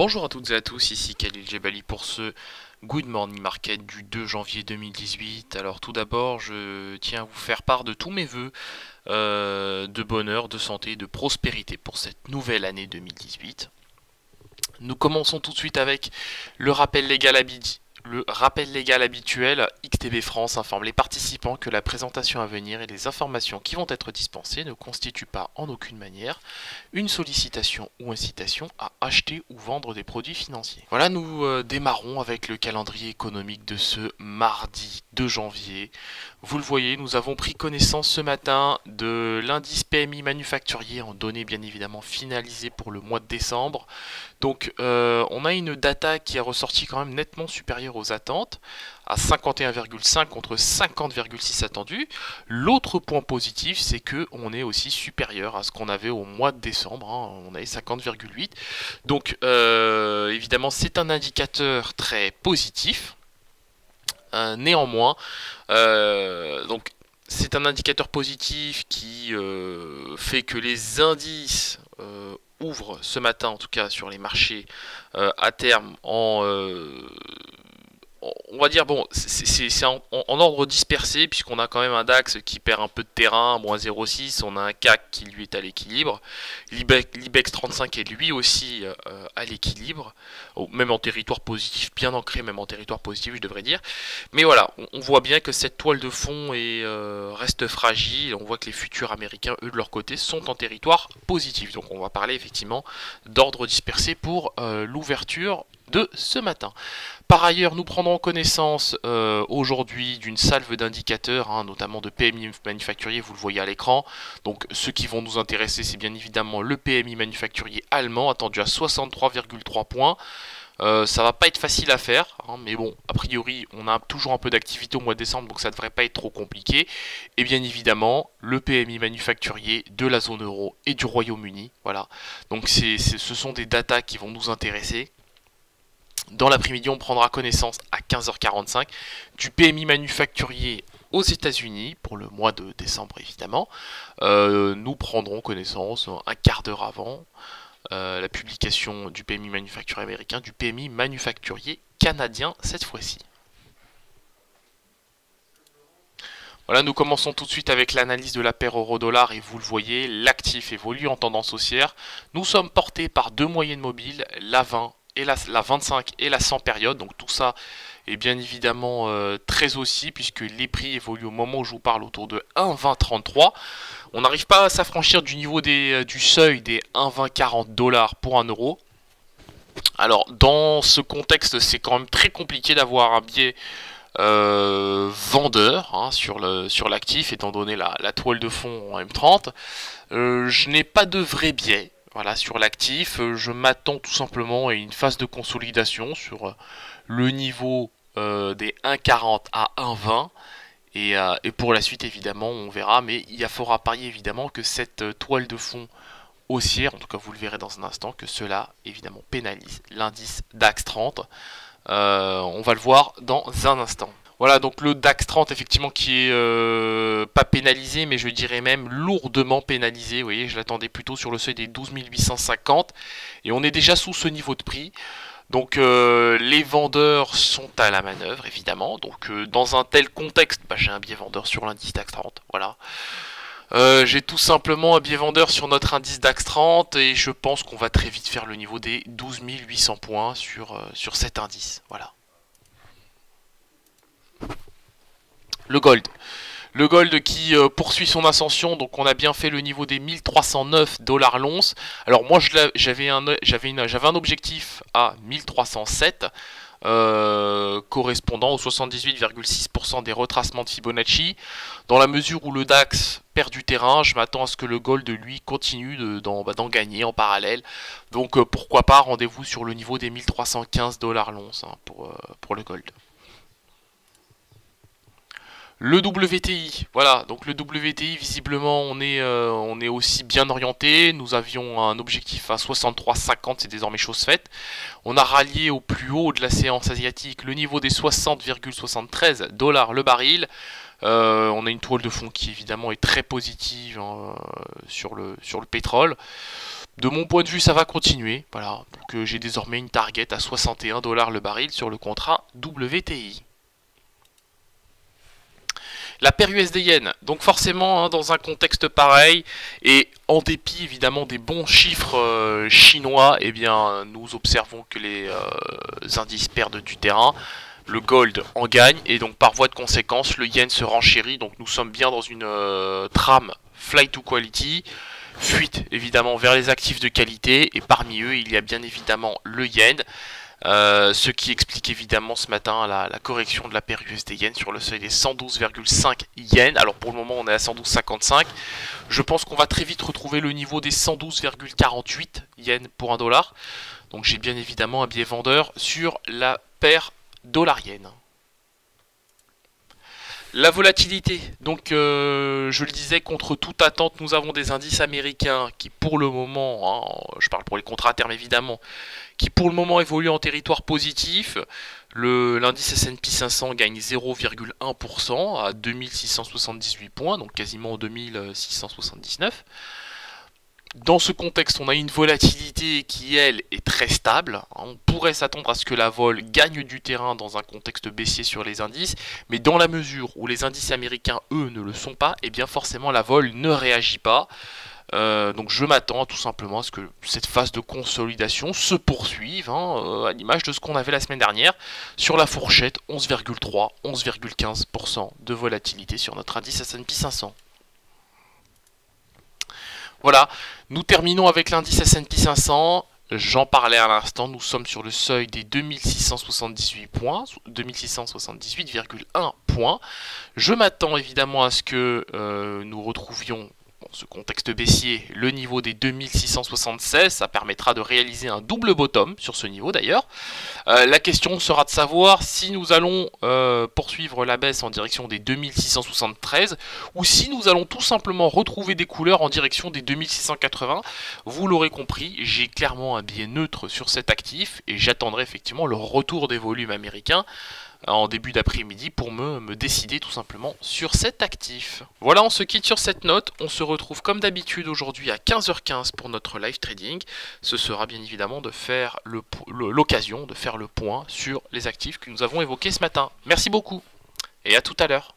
Bonjour à toutes et à tous, ici Khalil Jebali pour ce Good Morning Market du 2 janvier 2018. Alors tout d'abord, je tiens à vous faire part de tous mes vœux de bonheur, de santé, de prospérité pour cette nouvelle année 2018. Nous commençons tout de suite avec le rappel légal habituel. XTB France informe les participants que la présentation à venir et les informations qui vont être dispensées ne constituent pas en aucune manière une sollicitation ou incitation à acheter ou vendre des produits financiers. Voilà, nous démarrons avec le calendrier économique de ce mardi 2 janvier. Vous le voyez, nous avons pris connaissance ce matin de l'indice PMI manufacturier en données bien évidemment finalisées pour le mois de décembre. Donc on a une data qui est ressortie quand même nettement supérieure aux attentes, à 51,5 contre 50,6 attendus. L'autre point positif, c'est que on est aussi supérieur à ce qu'on avait au mois de décembre, hein, on avait 50,8. Donc évidemment c'est un indicateur très positif. Néanmoins, donc c'est un indicateur positif qui fait que les indices ouvrent ce matin, en tout cas sur les marchés à terme, on va dire, bon, c'est en ordre dispersé, puisqu'on a quand même un DAX qui perd un peu de terrain, moins 0,6, on a un CAC qui lui est à l'équilibre, l'IBEX 35 est lui aussi à l'équilibre, même en territoire positif, bien ancré, même en territoire positif je devrais dire, mais voilà, on voit bien que cette toile de fond reste fragile, on voit que les futurs américains, eux de leur côté, sont en territoire positif, donc on va parler effectivement d'ordre dispersé pour l'ouverture de ce matin. Par ailleurs, nous prendrons connaissance aujourd'hui d'une salve d'indicateurs, hein, notamment de PMI manufacturier, vous le voyez à l'écran. Donc ceux qui vont nous intéresser, c'est bien évidemment le PMI manufacturier allemand, attendu à 63,3 points. Ça va pas être facile à faire, hein, mais bon, a priori, on a toujours un peu d'activité au mois de décembre, donc ça devrait pas être trop compliqué. Et bien évidemment, le PMI manufacturier de la zone euro et du Royaume-Uni, voilà. Donc ce sont des datas qui vont nous intéresser. Dans l'après-midi, on prendra connaissance à 15h45 du PMI manufacturier aux États-Unis pour le mois de décembre évidemment. Nous prendrons connaissance un quart d'heure avant la publication du PMI manufacturier américain, du PMI manufacturier canadien cette fois-ci. Voilà, nous commençons tout de suite avec l'analyse de la paire euro-dollar et vous le voyez, l'actif évolue en tendance haussière. Nous sommes portés par deux moyennes mobiles, la 20 et la 25 et la 100 période, donc tout ça est bien évidemment très haussier puisque les prix évoluent au moment où je vous parle autour de 1,2033. On n'arrive pas à s'affranchir du niveau du seuil des 1,2040 $, pour un euro. Alors dans ce contexte, c'est quand même très compliqué d'avoir un biais vendeur, hein, sur l'actif, étant donné la toile de fond en M30. Je n'ai pas de vrai biais. Voilà, sur l'actif, je m'attends tout simplement à une phase de consolidation sur le niveau des 1,40 à 1,20. Et pour la suite, évidemment, on verra. Mais il faudra parier, évidemment, que cette toile de fond haussière, en tout cas vous le verrez dans un instant, que cela, évidemment, pénalise l'indice DAX 30. On va le voir dans un instant. Voilà, donc le DAX 30 effectivement qui est pas pénalisé, mais je dirais même lourdement pénalisé. Vous voyez, je l'attendais plutôt sur le seuil des 12 850 et on est déjà sous ce niveau de prix. Donc les vendeurs sont à la manœuvre évidemment. Donc dans un tel contexte, j'ai un biais vendeur sur l'indice DAX 30. Voilà. J'ai tout simplement un biais vendeur sur notre indice DAX 30 et je pense qu'on va très vite faire le niveau des 12 800 points sur cet indice. Voilà. Le gold. Le gold qui poursuit son ascension, donc on a bien fait le niveau des 1309 $ l'once. Alors moi j'avais un objectif à 1307, correspondant aux 78,6% des retracements de Fibonacci. Dans la mesure où le DAX perd du terrain, je m'attends à ce que le gold lui continue d'en gagner en parallèle. Donc pourquoi pas, rendez-vous sur le niveau des 1315 $ l'once, hein, pour le gold. Le WTI, voilà, donc le WTI, visiblement, on est aussi bien orienté. Nous avions un objectif à 63,50, c'est désormais chose faite. On a rallié au plus haut de la séance asiatique le niveau des 60,73 $ le baril. On a une toile de fond qui évidemment est très positive, hein, sur le pétrole. De mon point de vue, ça va continuer. Voilà, donc j'ai désormais une target à 61 $ le baril sur le contrat WTI. La paire USD-Yen, donc forcément hein, dans un contexte pareil, et en dépit évidemment des bons chiffres chinois, eh bien nous observons que les indices perdent du terrain. Le gold en gagne, et donc par voie de conséquence, le yen se renchérit, donc nous sommes bien dans une trame flight to quality, fuite évidemment vers les actifs de qualité, et parmi eux il y a bien évidemment le yen. Ce qui explique évidemment ce matin la correction de la paire USD-Yen sur le seuil des 112,5 yens. Alors pour le moment on est à 112,55. Je pense qu'on va très vite retrouver le niveau des 112,48 yens pour un dollar. Donc j'ai bien évidemment un biais vendeur sur la paire dollar-yen. La volatilité, donc je le disais, contre toute attente, nous avons des indices américains qui pour le moment, hein, je parle pour les contrats à terme évidemment, qui pour le moment évoluent en territoire positif. L'indice S&P 500 gagne 0,1% à 2678 points, donc quasiment 2679. Dans ce contexte, on a une volatilité qui, elle, est très stable. On pourrait s'attendre à ce que la vol gagne du terrain dans un contexte baissier sur les indices, mais dans la mesure où les indices américains, eux, ne le sont pas, et bien forcément la vol ne réagit pas. Donc je m'attends tout simplement à ce que cette phase de consolidation se poursuive, hein, à l'image de ce qu'on avait la semaine dernière, sur la fourchette 11,3, 11,15% de volatilité sur notre indice S&P 500. Voilà, nous terminons avec l'indice S&P 500. J'en parlais à l'instant, nous sommes sur le seuil des 2678 points, 2678,1 points. Je m'attends évidemment à ce que nous retrouvions ce contexte baissier, le niveau des 2676, ça permettra de réaliser un double bottom sur ce niveau d'ailleurs. La question sera de savoir si nous allons poursuivre la baisse en direction des 2673 ou si nous allons tout simplement retrouver des couleurs en direction des 2680. Vous l'aurez compris, j'ai clairement un biais neutre sur cet actif et j'attendrai effectivement le retour des volumes américains en début d'après-midi pour me décider tout simplement sur cet actif. Voilà, on se quitte sur cette note. On se retrouve comme d'habitude aujourd'hui à 15h15 pour notre live trading. Ce sera bien évidemment de faire l'occasion de faire le point sur les actifs que nous avons évoqués ce matin. Merci beaucoup et à tout à l'heure.